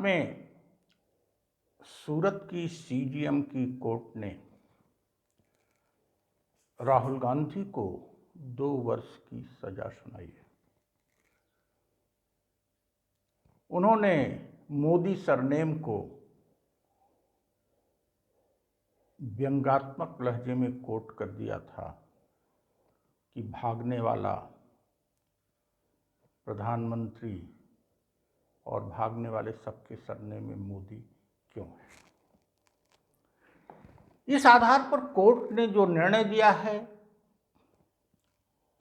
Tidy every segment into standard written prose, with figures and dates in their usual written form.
में सूरत की सीजीएम की कोर्ट ने राहुल गांधी को 2 वर्ष की सजा सुनाई है। उन्होंने मोदी सरनेम को व्यंग्यात्मक लहजे में कोट कर दिया था कि भागने वाला प्रधानमंत्री और भागने वाले सबके सरनेम में मोदी क्यों है। इस आधार पर कोर्ट ने जो निर्णय दिया है,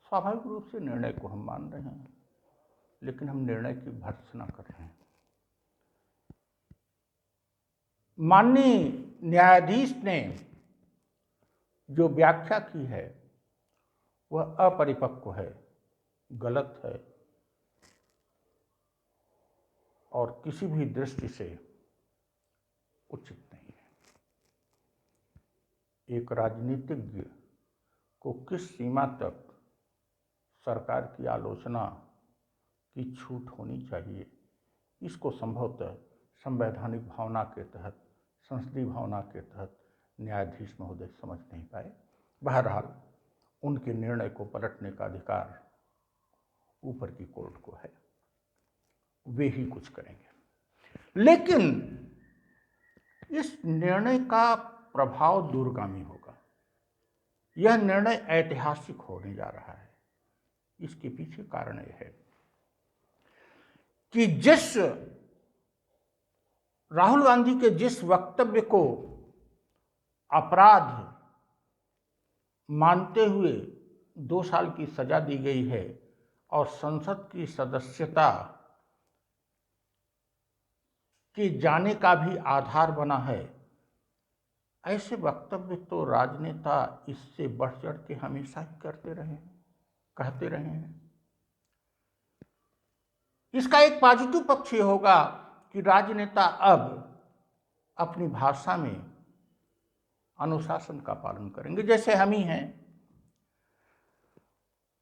स्वाभाविक रूप से निर्णय को हम मान रहे हैं, लेकिन हम निर्णय की भर्त्सना कर रहे हैं। माननीय न्यायाधीश ने जो व्याख्या की है वह अपरिपक्व है, गलत है और किसी भी दृष्टि से उचित नहीं है। एक राजनीतिज्ञ को किस सीमा तक सरकार की आलोचना की छूट होनी चाहिए, इसको संभवतः संवैधानिक भावना के तहत, संसदीय भावना के तहत न्यायाधीश महोदय समझ नहीं पाए। बहरहाल उनके निर्णय को पलटने का अधिकार ऊपर की कोर्ट को है, वे ही कुछ करेंगे। लेकिन इस निर्णय का प्रभाव दूरगामी होगा। यह निर्णय ऐतिहासिक होने जा रहा है। इसके पीछे कारण यह है कि राहुल गांधी के जिस वक्तव्य को अपराध मानते हुए 2 साल की सजा दी गई है और संसद की सदस्यता के जाने का भी आधार बना है, ऐसे वक्तव्य तो राजनेता इससे बढ़ चढ़ के हमेशा ही करते रहे हैं, कहते रहे हैं। इसका एक पॉजिटिव पक्ष ये होगा कि राजनेता अब अपनी भाषा में अनुशासन का पालन करेंगे। जैसे हम ही हैं,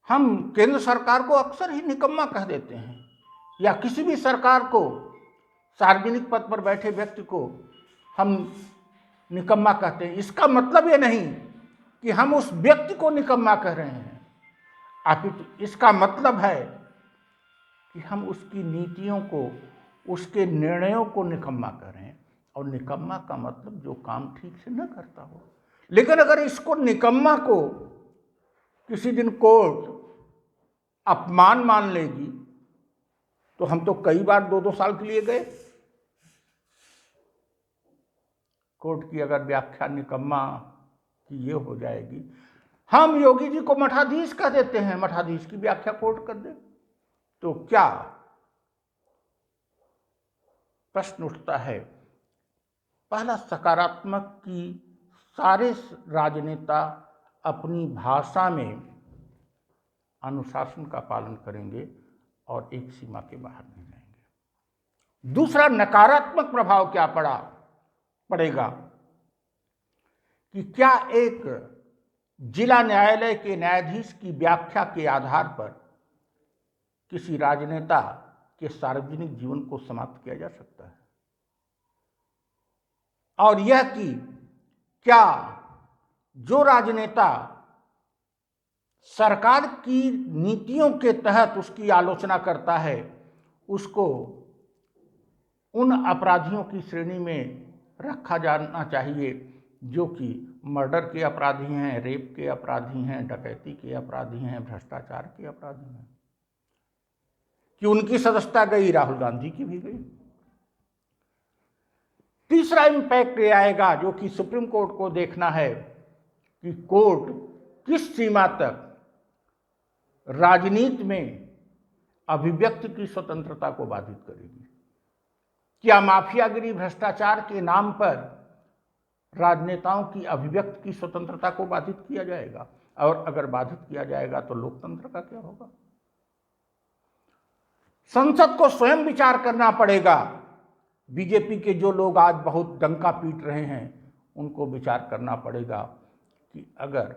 हम केंद्र सरकार को अक्सर ही निकम्मा कह देते हैं, या किसी भी सरकार को, सार्वजनिक पद पर बैठे व्यक्ति को हम निकम्मा कहते हैं। इसका मतलब ये नहीं कि हम उस व्यक्ति को निकम्मा कह रहे हैं, अपितु इसका मतलब है कि हम उसकी नीतियों को, उसके निर्णयों को निकम्मा कह रहे हैं। और निकम्मा का मतलब जो काम ठीक से न करता हो। लेकिन अगर इसको, निकम्मा को, किसी दिन कोर्ट अपमान मान लेगी तो हम तो कई बार 2-2 साल के लिए गए। कोर्ट की अगर व्याख्या निकम्मा की ये हो जाएगी, हम योगी जी को मठाधीश कह देते हैं, मठाधीश की व्याख्या कोर्ट कर दे, तो क्या प्रश्न उठता है। पहला सकारात्मक कि सारे राजनेता अपनी भाषा में अनुशासन का पालन करेंगे और एक सीमा के बाहर नहीं जाएंगे। दूसरा नकारात्मक प्रभाव क्या पड़ेगा कि क्या एक जिला न्यायालय के न्यायाधीश की व्याख्या के आधार पर किसी राजनेता के सार्वजनिक जीवन को समाप्त किया जा सकता है। और यह कि क्या जो राजनेता सरकार की नीतियों के तहत उसकी आलोचना करता है, उसको उन अपराधियों की श्रेणी में रखा जाना चाहिए जो कि मर्डर के अपराधी हैं, रेप के अपराधी हैं, डकैती के अपराधी हैं, भ्रष्टाचार के अपराधी हैं। कि उनकी सदस्यता गई, राहुल गांधी की भी गई। तीसरा इम्पैक्ट ये आएगा जो कि सुप्रीम कोर्ट को देखना है कि कोर्ट किस सीमा तक राजनीति में अभिव्यक्ति की स्वतंत्रता को बाधित करेगी। क्या माफियागिरी, भ्रष्टाचार के नाम पर राजनेताओं की अभिव्यक्ति की स्वतंत्रता को बाधित किया जाएगा? और अगर बाधित किया जाएगा तो लोकतंत्र का क्या होगा? संसद को स्वयं विचार करना पड़ेगा। बीजेपी के जो लोग आज बहुत डंका पीट रहे हैं, उनको विचार करना पड़ेगा कि अगर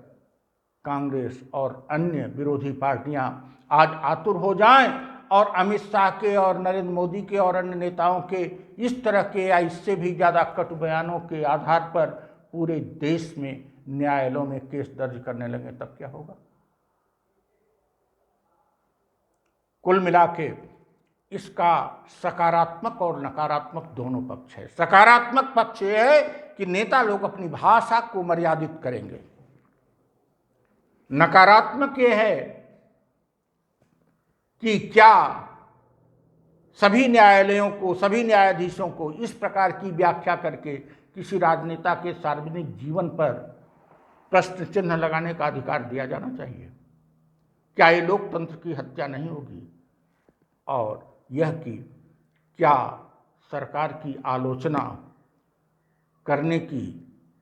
कांग्रेस और अन्य विरोधी पार्टियां आज आतुर हो जाएं और अमित शाह के और नरेंद्र मोदी के और अन्य नेताओं के इस तरह के या इससे भी ज़्यादा कटु बयानों के आधार पर पूरे देश में न्यायालयों में केस दर्ज करने लगे तब क्या होगा। कुल मिला के इसका सकारात्मक और नकारात्मक दोनों पक्ष है। सकारात्मक पक्ष यह है कि नेता लोग अपनी भाषा को मर्यादित करेंगे। नकारात्मक यह है कि क्या सभी न्यायालयों को, सभी न्यायाधीशों को इस प्रकार की व्याख्या करके किसी राजनेता के सार्वजनिक जीवन पर प्रश्न चिन्ह लगाने का अधिकार दिया जाना चाहिए। क्या ये लोकतंत्र की हत्या नहीं होगी? और यह कि क्या सरकार की आलोचना करने की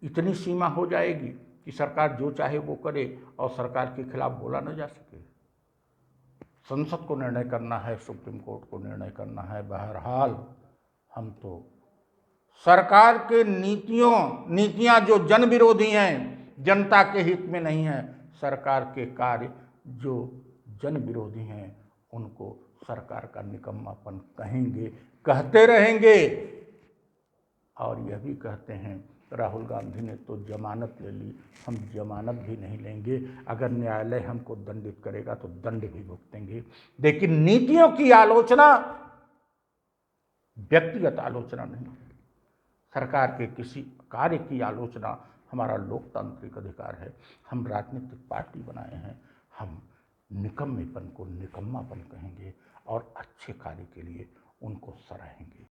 इतनी सीमा हो जाएगी कि सरकार जो चाहे वो करे और सरकार के खिलाफ बोला न जा सके? संसद को निर्णय करना है, सुप्रीम कोर्ट को निर्णय करना है। बहरहाल हम तो सरकार के नीतियां जो जन विरोधी हैं, जनता के हित में नहीं है, सरकार के कार्य जो जन विरोधी हैं, उनको सरकार का निकम्मापन कहेंगे, कहते रहेंगे। और यह भी कहते हैं, राहुल गांधी ने तो जमानत ले ली, हम जमानत भी नहीं लेंगे, अगर न्यायालय हमको दंडित करेगा तो दंड भी भुगतेंगे। लेकिन नीतियों की आलोचना व्यक्तिगत आलोचना नहीं, सरकार के किसी कार्य की आलोचना हमारा लोकतांत्रिक अधिकार है। हम राजनीतिक पार्टी बनाए हैं, हम निकम्मेपन को निकम्मापन कहेंगे और अच्छे कार्य के लिए उनको सराहेंगे।